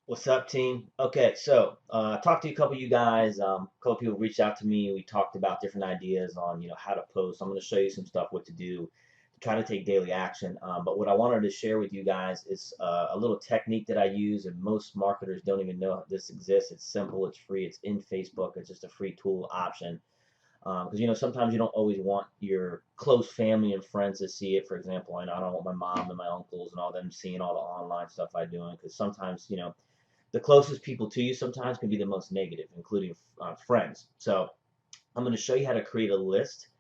What's up, team? Okay, so I talked to a couple of you guys. A couple people reached out to me. We talked about different ideas on, how to post. I'm going to show you some stuff, what to do to try to take daily action. But what I wanted to share with you guys is a little technique that I use, and most marketers don't even know this exists. It's simple, it's free, it's in Facebook. It's just a free tool option. Because sometimes you don't always want your close family and friends to see it. For example, I don't want my mom and my uncles and all them seeing all the online stuff I'm doing, because sometimes the closest people to you sometimes can be the most negative, including friends. So I'm going to show you how to create a list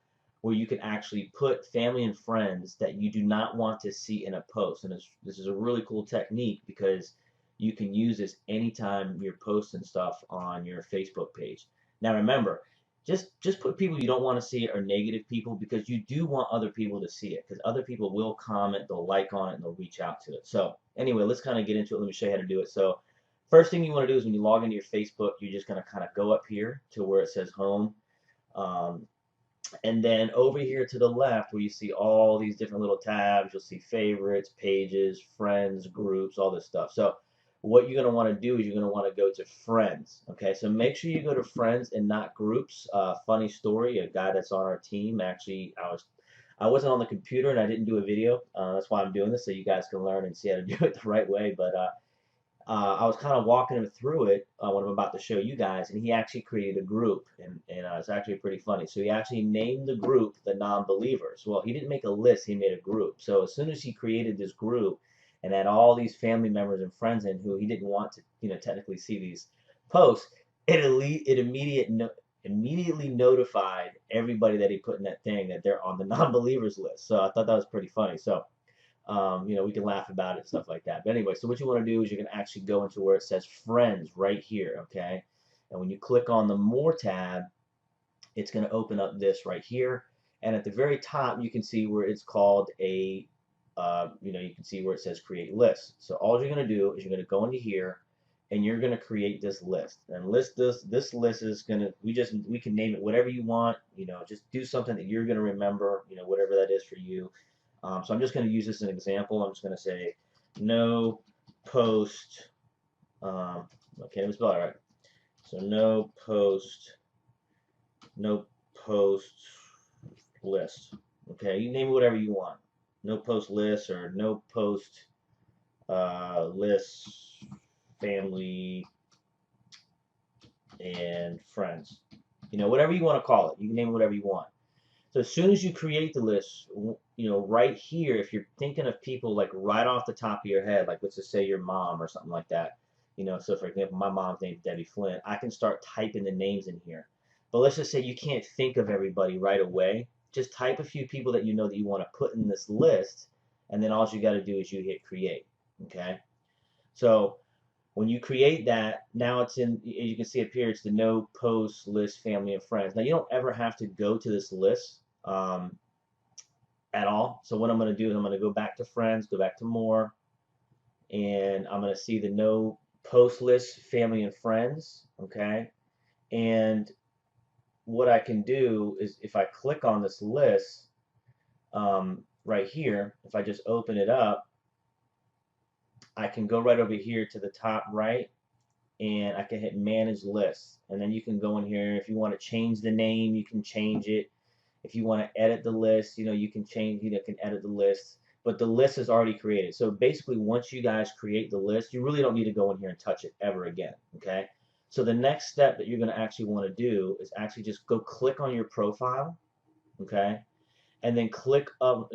where you can actually put family and friends that you do not want to see in a post. And this is a really cool technique because you can use this anytime you're posting stuff on your Facebook page. Now remember, just put people you don't want to see or negative people, because you do want other people to see it, because other people will comment, they'll like on it, and they'll reach out to it. So anyway, let's kind of get into it. Let me show you how to do it. So first thing you want to do is when you log into your Facebook, you're just going to kind of go up here to where it says home. Um, and then over here to the left, where you see all these different little tabs, you'll see favorites, pages, friends, groups, all this stuff. So what you're going to want to do is you're going to want to go to friends. Okay, so make sure you go to friends and not groups. Funny story, a guy that's on our team, actually, I wasn't on the computer and I didn't do a video. That's why I'm doing this, so you guys can learn and see how to do it the right way. But I was kind of walking him through it when I'm about to show you guys, and he actually created a group, and it's actually pretty funny. So he actually named the group the non-believers. Well, he didn't make a list; he made a group. So as soon as he created this group and had all these family members and friends in who he didn't want to, technically see these posts, it immediately notified everybody that he put in that thing that they're on the non-believers list. So I thought that was pretty funny. So we can laugh about it and stuff like that. But anyway, so what you want to do is you're going to actually go into where it says friends right here, okay? And when you click on the more tab, it's going to open up this right here. And at the very top, you can see where it's called you can see where it says create list. So all you're going to do is you're going to go into here and you're going to create this list. And this list is going to, we can name it whatever you want, just do something that you're going to remember, whatever that is for you. So I'm just going to use this as an example. I'm just going to say no post. I can't even spell it right. So no post list. Okay, you name it whatever you want. No post list or no post list family and friends. Whatever you want to call it. You can name it whatever you want. So as soon as you create the list, right here, if you're thinking of people like right off the top of your head, like let's just say your mom or something like that, so for example, my mom's name's Debbie Flynn, I can start typing the names in here. But let's just say you can't think of everybody right away. Just type a few people that you know that you want to put in this list, and then all you got to do is you hit create. Okay? So when you create that, now it's in, as you can see up here, it's the no post list family and friends. Now you don't ever have to go to this list at all. So what I'm going to do is I'm going to go back to friends, go back to more, and I'm going to see the no post list family and friends. Okay. And what I can do is if I click on this list right here, if I just open it up, I can go right over here to the top right, and I can hit manage lists. And then you can go in here. If you want to change the name, you can change it. If you want to edit the list, you can change, can edit the list. But the list is already created. So basically, once you guys create the list, you really don't need to go in here and touch it ever again. Okay. So the next step that you're going to actually want to do is actually just go click on your profile. Okay. And then click on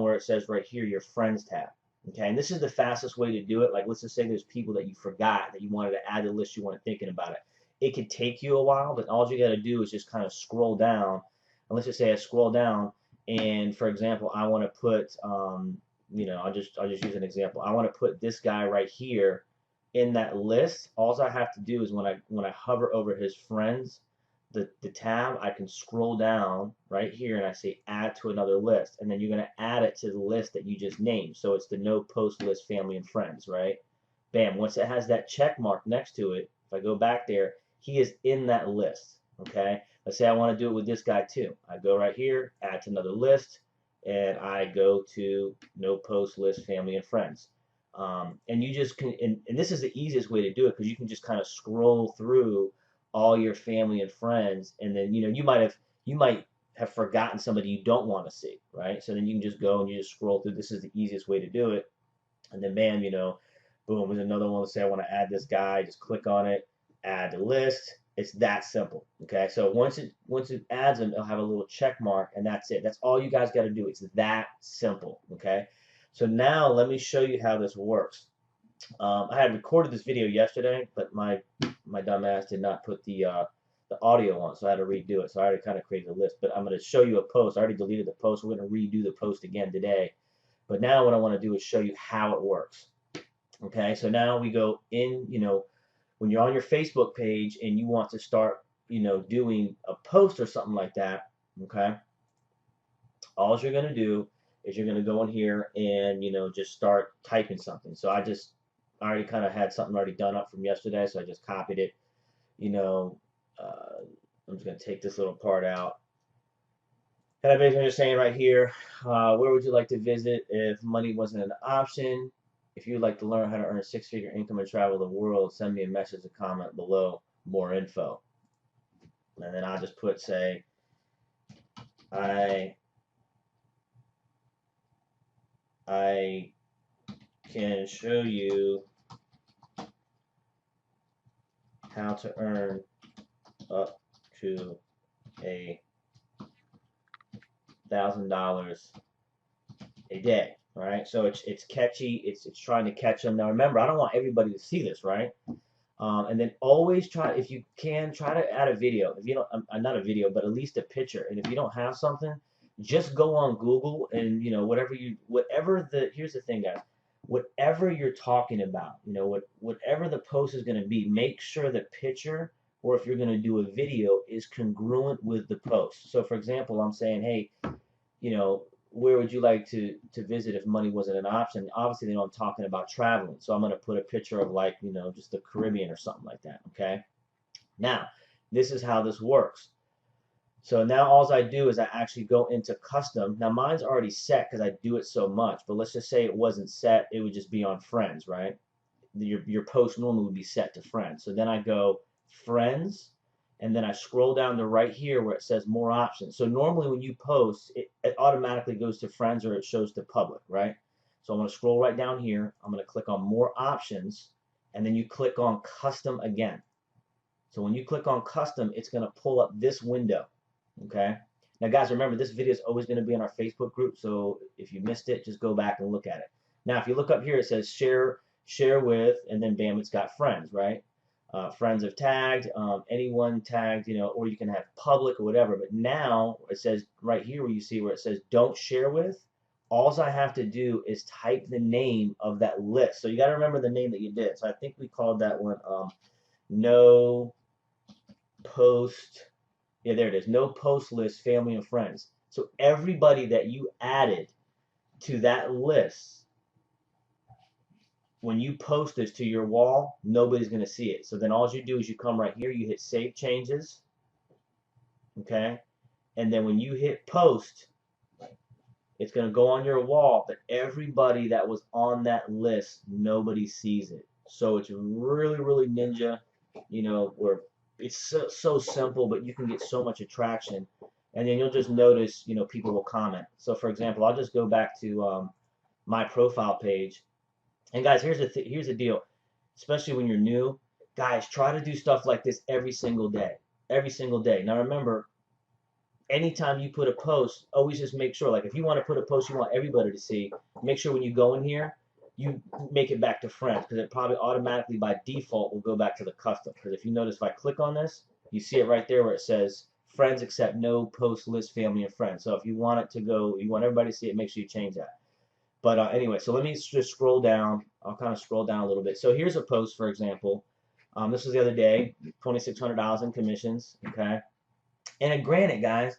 where it says right here, your friends tab. Okay, and this is the fastest way to do it. Like, let's just say there's people that you forgot that you wanted to add to the list, you weren't thinking about it. It could take you a while, but all you got to do is just kind of scroll down. And let's just say I scroll down, and for example, I want to put, I'll just use an example. I want to put this guy right here in that list. All I have to do is when I hover over his friends, the tab, I can scroll down right here and I say add to another list. And then you're going to add it to the list that you just named. So it's the no post list family and friends, right? Bam. Once it has that check mark next to it, if I go back there, he is in that list. Okay. Let's say I want to do it with this guy too. I go right here, add to another list, and I go to no post list family and friends. And you just can, and this is the easiest way to do it because you can just kind of scroll through all your family and friends, and then you might have forgotten somebody you don't want to see, right? So then you can just go and you just scroll through. This is the easiest way to do it, and then bam, boom, there's another one. Let's say I want to add this guy. Just click on it, add to list. It's that simple. Okay, so once it adds them, it'll have a little check mark, and that's it. That's all you guys got to do. It's that simple. Okay, so now let me show you how this works. I had recorded this video yesterday, but my dumb ass did not put the audio on, so I had to redo it. So I already kind of created a list, but I'm going to show you a post. I already deleted the post. We're going to redo the post again today. But now what I want to do is show you how it works. Okay, so now we go in, when you're on your Facebook page and you want to start, doing a post or something like that, okay, all you're going to do is you're going to go in here and, just start typing something. So I already kind of had something already done up from yesterday, so I just copied it. I'm just going to take this little part out. And I'm basically just saying right here, where would you like to visit if money wasn't an option? If you'd like to learn how to earn a six-figure income and travel the world, send me a message or comment below, more info. And then I'll just say, I can show you how to earn up to $1,000 a day. All right, so it's catchy. It's trying to catch them. Now remember, I don't want everybody to see this, right? And then always try, if you can, try to add a video. If you don't, not a video, but at least a picture. And if you don't have something, just go on Google and here's the thing, guys. Whatever you're talking about, whatever the post is going to be, make sure the picture, or if you're going to do a video, is congruent with the post. So for example, I'm saying, hey, where would you like to visit if money wasn't an option? Obviously, they know I'm talking about traveling. So I'm going to put a picture of just the Caribbean or something like that, okay? Now, this is how this works. So now all I do is I actually go into custom. Now mine's already set because I do it so much, but let's just say it wasn't set. It would just be on friends, right? Your post normally would be set to friends. So then I go friends, and then I scroll down to right here where it says more options. So normally when you post, it automatically goes to friends or it shows to public, right? So I'm going to scroll right down here. I'm going to click on more options, and then you click on custom again. So when you click on custom, it's going to pull up this window, okay? Now guys, remember this video is always going to be in our Facebook group, so if you missed it, just go back and look at it. Now if you look up here, it says share with, and then bam, it's got friends, right? Friends have tagged, anyone tagged, or you can have public or whatever. But now it says right here where you see where it says don't share with, all I have to do is type the name of that list. So you got to remember the name that you did. So I think we called that one no post. Yeah, there it is. No post list, family and friends. So everybody that you added to that list, when you post this to your wall, nobody's going to see it. So then all you do is you come right here, you hit save changes, okay? And then when you hit post, it's going to go on your wall, but everybody that was on that list, nobody sees it. So it's really, really ninja, where it's so simple, but you can get so much attraction. And then you'll just notice, people will comment. So for example, I'll just go back to my profile page. And guys, here's the deal, especially when you're new, guys, try to do stuff like this every single day. Every single day. Now remember, anytime you put a post, always just make sure, like if you want to put a post you want everybody to see, make sure when you go in here, you make it back to friends, because it probably automatically by default will go back to the custom. Because if you notice, if I click on this, you see it right there where it says friends accept no post list family and friends. So if you want it to go, you want everybody to see it, make sure you change that. But anyway, so let me just scroll down. I'll kind of scroll down a little bit. So here's a post, for example. This was the other day, $2,600 in commissions, okay? And granted, guys,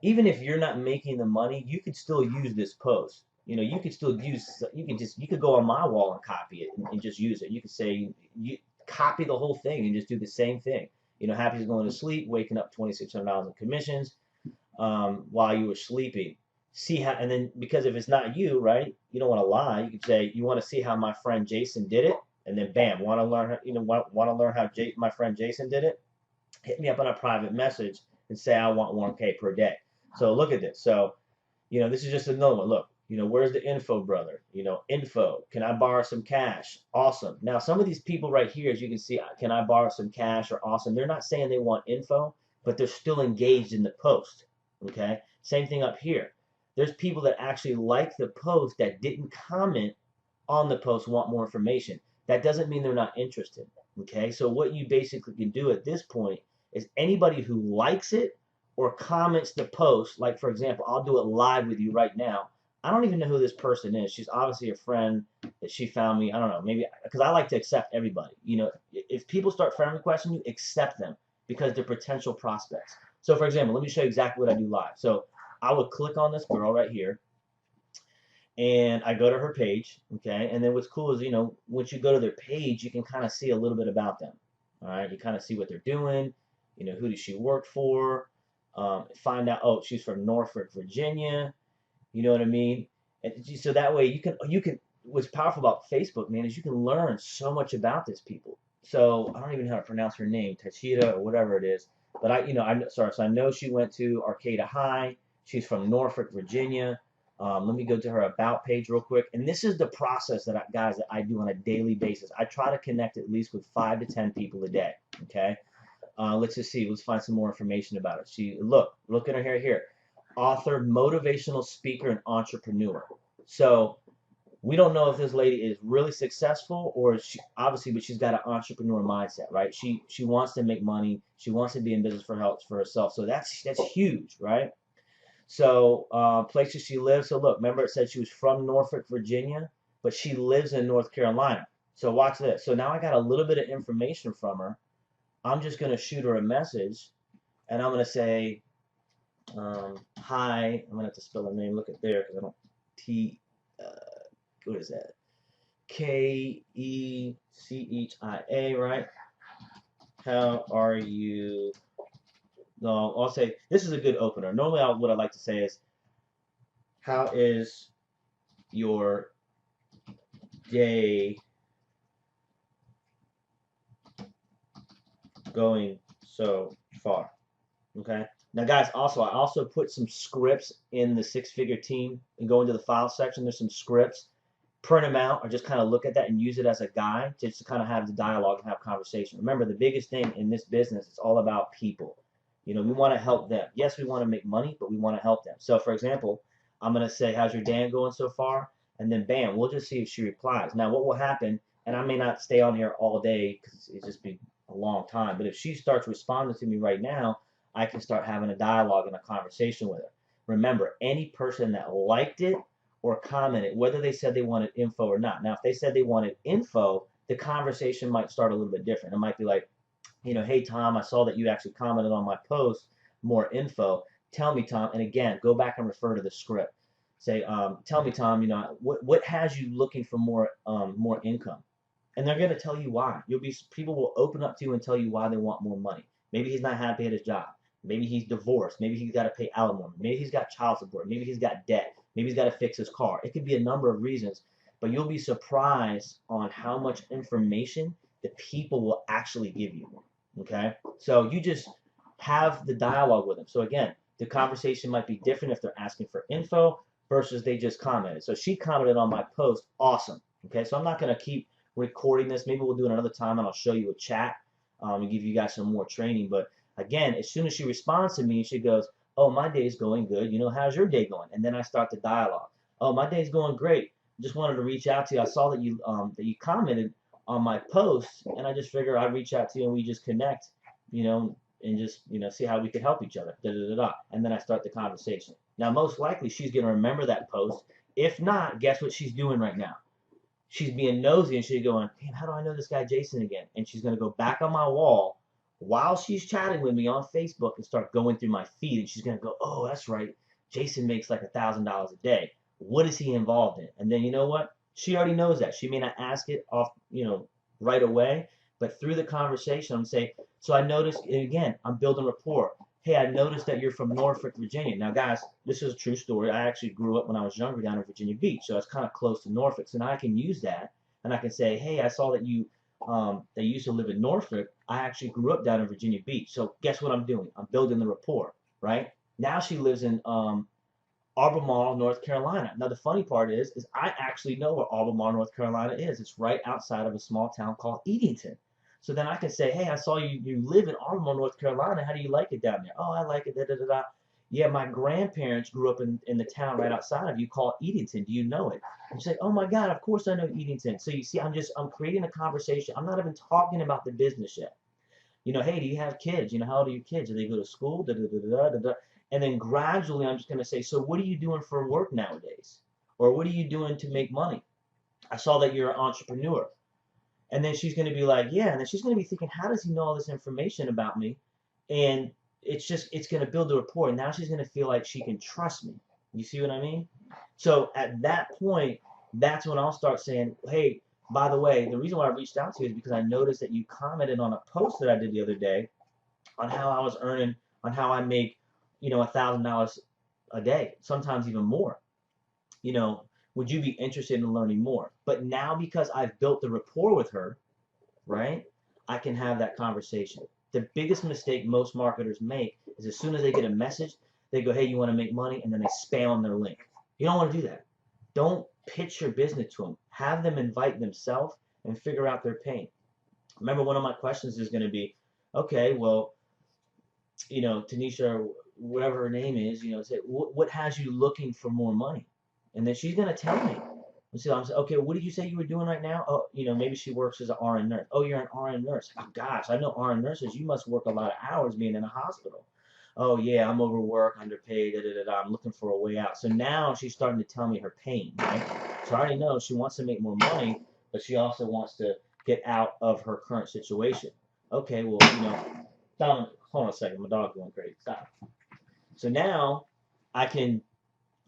even if you're not making the money, you could still use this post. You could still you could go on my wall and copy it and just use it. You could say, you copy the whole thing and just do the same thing. Happy's going to sleep, waking up $2,600 in commissions while you were sleeping. see how, and then because if it's not you, right, you don't want to lie. You could say you want to see how my friend Jason did it, and then bam, want to learn, want to learn how my friend Jason did it. Hit me up on a private message and say I want 1K per day. So look at this. So this is just another one. Look, where's the info, brother? Info. Can I borrow some cash? Awesome. Now, some of these people right here, as you can see, can I borrow some cash or awesome? They're not saying they want info, but they're still engaged in the post. Okay. Same thing up here. There's people that actually like the post that didn't comment on the post, want more information. That doesn't mean they're not interested. Okay. So what you basically can do at this point is anybody who likes it or comments the post, like for example, I'll do it live with you right now. I don't even know who this person is. She's obviously a friend that she found me. I don't know, maybe because I like to accept everybody. If people start friend requesting you, accept them because they're potential prospects. So for example, let me show you exactly what I do live. So I would click on this girl right here and I go to her page, okay? And then what's cool is, once you go to their page, you can kind of see a little bit about them, all right? You kind of see what they're doing, who does she work for, find out, oh, she's from Norfolk, Virginia, you know what I mean? And so that way you can, what's powerful about Facebook, man, is you can learn so much about these people. So I don't even know how to pronounce her name, Tachita or whatever it is, but so I know she went to Arcata High. She's from Norfolk, Virginia. Let me go to her about page real quick. And this is the process that I do on a daily basis. I try to connect at least with 5 to 10 people a day. Okay. Let's just see. Let's find some more information about it. Look at her here. Author, motivational speaker, and entrepreneur. So we don't know if this lady is really successful or she obviously, but she's got an entrepreneur mindset, right? She wants to make money. She wants to be in business for herself. So that's huge, right? So places she lives. So look, remember it said she was from Norfolk, Virginia, but she lives in North Carolina. So watch this. So now I got a little bit of information from her. I'm just going to shoot her a message, and I'm going to say, hi. I'm going to have to spell her name. Look at there because I don't what is that? Kechia, right? How are you? No, I'll say this is a good opener. Normally, what I like to say is, how is your day going so far? Okay. Now, guys, I also put some scripts in the six-figure team and go into the file section. There's some scripts. Print them out or just kind of look at that and use it as a guide just to kind of have the dialogue and have conversation. Remember, the biggest thing in this business is all about people. We want to help them. Yes, we want to make money, but we want to help them. So, for example, I'm going to say, how's your day going so far? And then, bam, we'll just see if she replies. Now, what will happen, and I may not stay on here all day because it's just be a long time, but if she starts responding to me right now, I can start having a dialogue and a conversation with her. Remember, any person that liked it or commented, whether they said they wanted info or not. Now, if they said they wanted info, the conversation might start a little bit different. It might be like, hey, Tom, I saw that you actually commented on my post, more info. Tell me, Tom, and again, go back and refer to the script. Say, tell me, Tom, what has you looking for more income? And they're going to tell you why. People will open up to you and tell you why they want more money. Maybe he's not happy at his job. Maybe he's divorced. Maybe he's got to pay alimony. Maybe he's got child support. Maybe he's got debt. Maybe he's got to fix his car. It could be a number of reasons, but you'll be surprised on how much information the people will actually give you. Okay? So you just have the dialogue with them. So again, the conversation might be different if they're asking for info versus they just commented. So she commented on my post. Awesome. Okay? So I'm not going to keep recording this. Maybe we'll do it another time and I'll show you a chat and give you guys some more training. But again, as soon as she responds to me, she goes, oh, my day's going good. How's your day going? And then I start the dialogue. Oh, my day's going great. Just wanted to reach out to you. I saw that you commented on my post, and I just figured I'd reach out to you and we just connect, and just see how we could help each other. Da, da, da, da. And then I start the conversation. Now, most likely she's gonna remember that post. If not, guess what she's doing right now? She's being nosy and she's going, damn, how do I know this guy Jason again? And she's gonna go back on my wall while she's chatting with me on Facebook and start going through my feed, and she's gonna go, oh, that's right, Jason makes like $1,000 a day. What is he involved in? And then you know what? She already knows that. She may not ask it off, right away, but through the conversation, I'm saying, so I noticed, and again, I'm building rapport. hey, I noticed that you're from Norfolk, Virginia. Now, guys, this is a true story. I actually grew up when I was younger down in Virginia Beach, so it's kind of close to Norfolk. So now I can use that, and I can say, hey, I saw that they used to live in Norfolk. I actually grew up down in Virginia Beach. So guess what I'm doing? I'm building the rapport, right? Now she lives in Albemarle, North Carolina. Now the funny part is I actually know where Albemarle, North Carolina is. It's right outside of a small town called Edenton. So then I can say, hey, I saw you live in Albemarle, North Carolina. How do you like it down there? Oh, I like it. Da, da, da, da. Yeah, my grandparents grew up in the town right outside of you called Edenton. Do you know it? And you say, oh my God, of course I know Edenton. So you see, I'm creating a conversation. I'm not even talking about the business yet. Hey, do you have kids? How old are your kids? Do they go to school? Da, da, da, da, da, da. And then gradually, I'm just going to say, so what are you doing for work nowadays? Or what are you doing to make money? I saw that you're an entrepreneur. And then she's going to be like, yeah. And then she's going to be thinking, how does he know all this information about me? And it's going to build a rapport. And now she's going to feel like she can trust me. You see what I mean? So at that point, that's when I'll start saying, hey, by the way, the reason why I reached out to you is because I noticed that you commented on a post that I did the other day on how I was earning, on how I make, $1,000 a day, sometimes even more. You know, would you be interested in learning more? But now because I've built the rapport with her, right, I can have that conversation. The biggest mistake most marketers make is as soon as they get a message, they go, hey, you want to make money? And then they spam their link. You don't want to do that. Don't pitch your business to them. Have them invite themselves and figure out their pain. Remember, one of my questions is going to be, okay, well, Tanisha, whatever her name is, say, what has you looking for more money? And then she's going to tell me. And so I'm saying, okay, what did you say you were doing right now? Oh, maybe she works as an RN nurse. Oh, you're an RN nurse. Oh, gosh, I know RN nurses. You must work a lot of hours being in a hospital. Oh, yeah, I'm overworked, underpaid, da, da, da, da. I'm looking for a way out. So now she's starting to tell me her pain, right? So I already know she wants to make more money, but she also wants to get out of her current situation. Okay, well, Dominic, hold on a second. My dog's going crazy. Stop. So now I can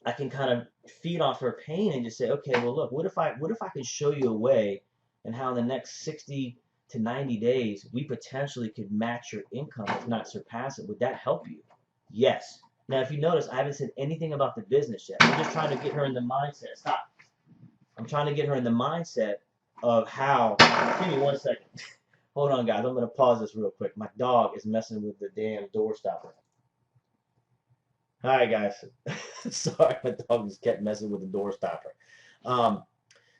kind of feed off her pain and just say, okay, well, look, what if I could show you a way and how in the next 60 to 90 days we potentially could match your income, if not surpass it? Would that help you? Yes. Now, if you notice, I haven't said anything about the business yet. I'm just trying to get her in the mindset. Stop. I'm trying to get her in the mindset of how. Give me 1 second. Hold on, guys. I'm going to pause this real quick. My dog is messing with the damn door stopper. All right, guys. Sorry, my dog just kept messing with the door stopper.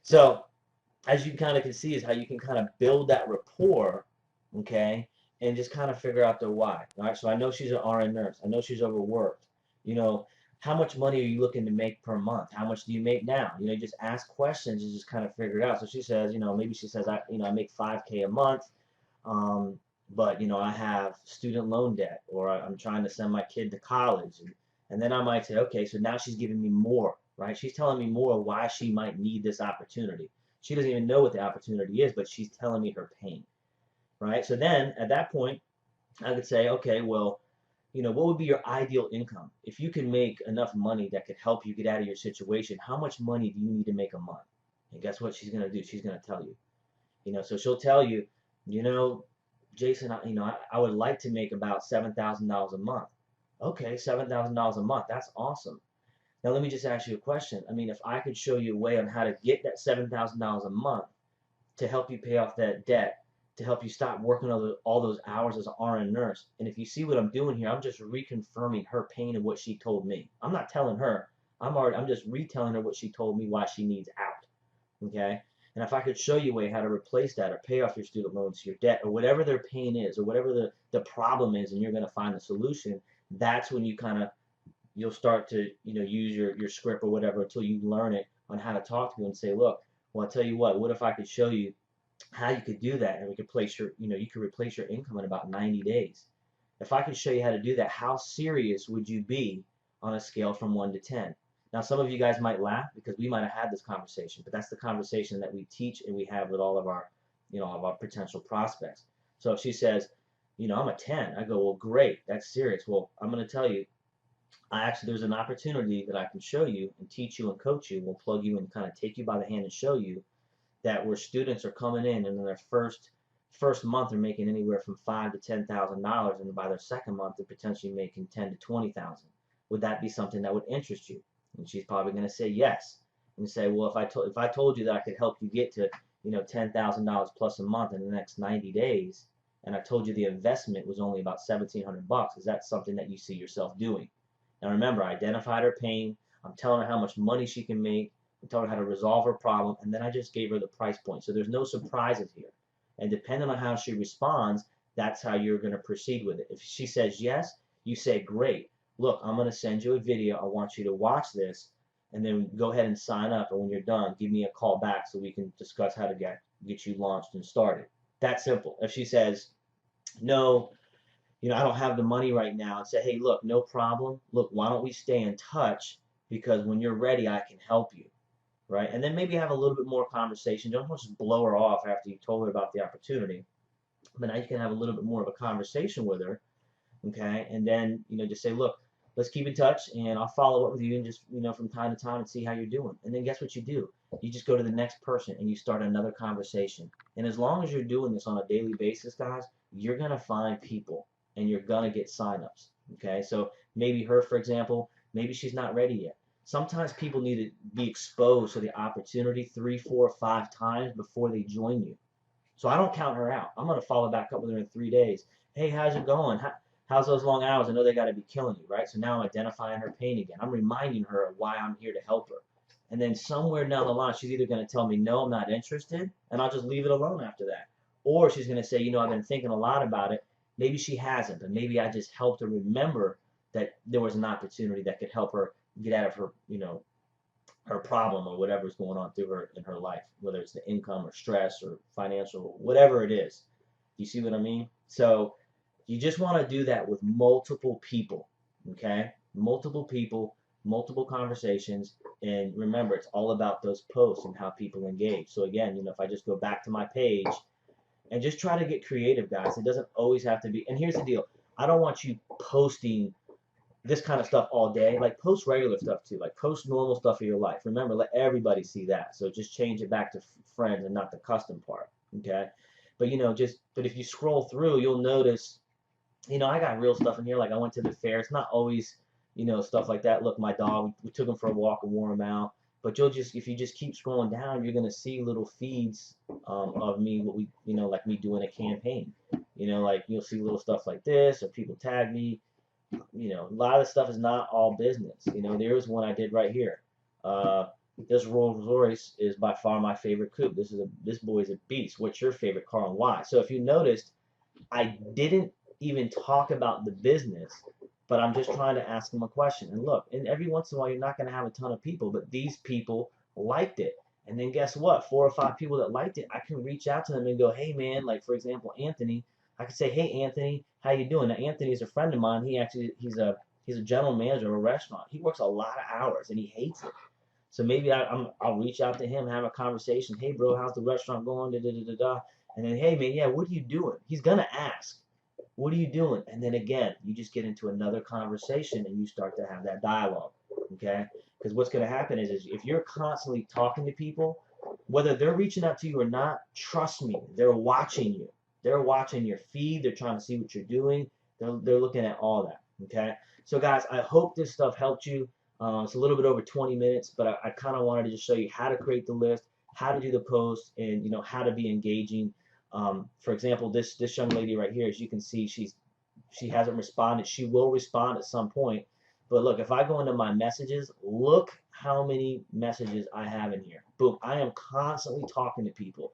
So, as you kind of can see, is how you can kind of build that rapport, okay, and just kind of figure out their why. All right. So I know she's an RN nurse. I know she's overworked. How much money are you looking to make per month? How much do you make now? Just ask questions and just kind of figure it out. So she says, maybe she says, I make 5K a month. But I have student loan debt, or I'm trying to send my kid to college, and then I might say, okay, so now she's giving me more, right? She's telling me more why she might need this opportunity. She doesn't even know what the opportunity is, but she's telling me her pain, right? So then at that point, I could say, okay, well, what would be your ideal income? If you can make enough money that could help you get out of your situation, how much money do you need to make a month? And guess what she's going to do? She's going to tell you. So she'll tell you, Jason, I would like to make about $7,000 a month. Okay, $7,000 a month. That's awesome. Now let me just ask you a question. I mean, if I could show you a way on how to get that $7,000 a month to help you pay off that debt, to help you stop working all those hours as an RN nurse, and if you see what I'm doing here, I'm just reconfirming her pain and what she told me. I'm not telling her. I'm just retelling her what she told me why she needs out. Okay? And if I could show you a way how to replace that or pay off your student loans, your debt, or whatever their pain is, or whatever the problem is, and you're going to find the solution, that's when you'll start to use your script or whatever until you learn it on how to talk to people and say, look, well, I'll tell you what if I could show you how you could do that, and we could place you could replace your income in about 90 days. If I could show you how to do that, how serious would you be on a scale from 1 to 10? Now, some of you guys might laugh because we might have had this conversation, but that's the conversation that we teach and we have with all of our, of our potential prospects. So if she says, I'm a 10, I go, well, great, that's serious. Well, I'm going to tell you, there's an opportunity that I can show you and teach you and coach you. We'll plug you and kind of take you by the hand and show you that where students are coming in and in their first first month they're making anywhere from $5,000 to $10,000, and by their second month they're potentially making 10 to 20,000. Would that be something that would interest you? And she's probably going to say yes. And say, well, if I told you that I could help you get to $10,000 plus a month in the next 90 days, and I told you the investment was only about $1,700, is that something that you see yourself doing? Now remember, I identified her pain. I'm telling her how much money she can make. I'm telling her how to resolve her problem, and then I just gave her the price point. So there's no surprises here. And depending on how she responds, that's how you're going to proceed with it. If she says yes, you say, great. Look, I'm going to send you a video. I want you to watch this, and then go ahead and sign up. And when you're done, give me a call back so we can discuss how to get you launched and started. That simple. If she says, no, I don't have the money right now, and say, hey, look, no problem. Look, why don't we stay in touch? Because when you're ready, I can help you. Right? And then maybe have a little bit more conversation. Don't just blow her off after you told her about the opportunity. But now you can have a little bit more of a conversation with her, okay? And then, just say, look, let's keep in touch, and I'll follow up with you and just, from time to time and see how you're doing. And then guess what you do? You just go to the next person and you start another conversation. And as long as you're doing this on a daily basis, guys, you're going to find people and you're going to get signups, okay? So maybe her, for example, maybe she's not ready yet. Sometimes people need to be exposed to the opportunity 3, 4, 5 times before they join you. So I don't count her out. I'm going to follow back up with her in 3 days. Hey, how's it going? How's those long hours? I know they got to be killing you, right? So now I'm identifying her pain again. I'm reminding her of why I'm here to help her. And then somewhere down the line, she's either going to tell me, no, I'm not interested, and I'll just leave it alone after that. Or she's going to say, I've been thinking a lot about it. Maybe she hasn't, but maybe I just helped her remember that there was an opportunity that could help her get out of her, her problem or whatever's going on through her in her life, whether it's the income or stress or financial, whatever it is. You see what I mean? So you just want to do that with multiple people, okay? Multiple people, multiple conversations, and remember, it's all about those posts and how people engage. So again, if I just go back to my page and just try to get creative, guys, it doesn't always have to be. And here's the deal: I don't want you posting this kind of stuff all day. Like, post regular stuff too. Like, post normal stuff of your life. Remember, let everybody see that. So just change it back to friends and not the custom part. Okay. But but if you scroll through, you'll notice, I got real stuff in here. Like, I went to the fair. It's not always, stuff like that. Look, my dog, we took him for a walk and wore him out. But if you just keep scrolling down, you're gonna see little feeds of me, like me doing a campaign. Like you'll see little stuff like this, or people tag me. A lot of the stuff is not all business. There's one I did right here. This Rolls Royce is by far my favorite coupe. This boy is a beast. What's your favorite car and why? So if you noticed, I didn't even talk about the business, but I'm just trying to ask them a question. And look, and every once in a while, you're not going to have a ton of people, but these people liked it. And then guess what? 4 or 5 people that liked it, I can reach out to them and go, hey man, like for example, Anthony. I could say, hey Anthony, how you doing? Now Anthony is a friend of mine. He's a general manager of a restaurant. He works a lot of hours and he hates it. So maybe I'll reach out to him, have a conversation. Hey bro, how's the restaurant going? Da da da da da. And then, hey man, yeah, what are you doing? He's gonna ask, what are you doing? And then again, you just get into another conversation and you start to have that dialogue. Okay? Because what's gonna happen is if you're constantly talking to people, whether they're reaching out to you or not, trust me, they're watching you. They're watching your feed. They're trying to see what you're doing. They're looking at all that. Okay? So guys, I hope this stuff helped you. It's a little bit over 20 minutes, but I kind of wanted to just show you how to create the list, how to do the post, and how to be engaging. For example, this young lady right here, as you can see, she hasn't responded. She will respond at some point. But look, if I go into my messages, look how many messages I have in here. Boom! I am constantly talking to people.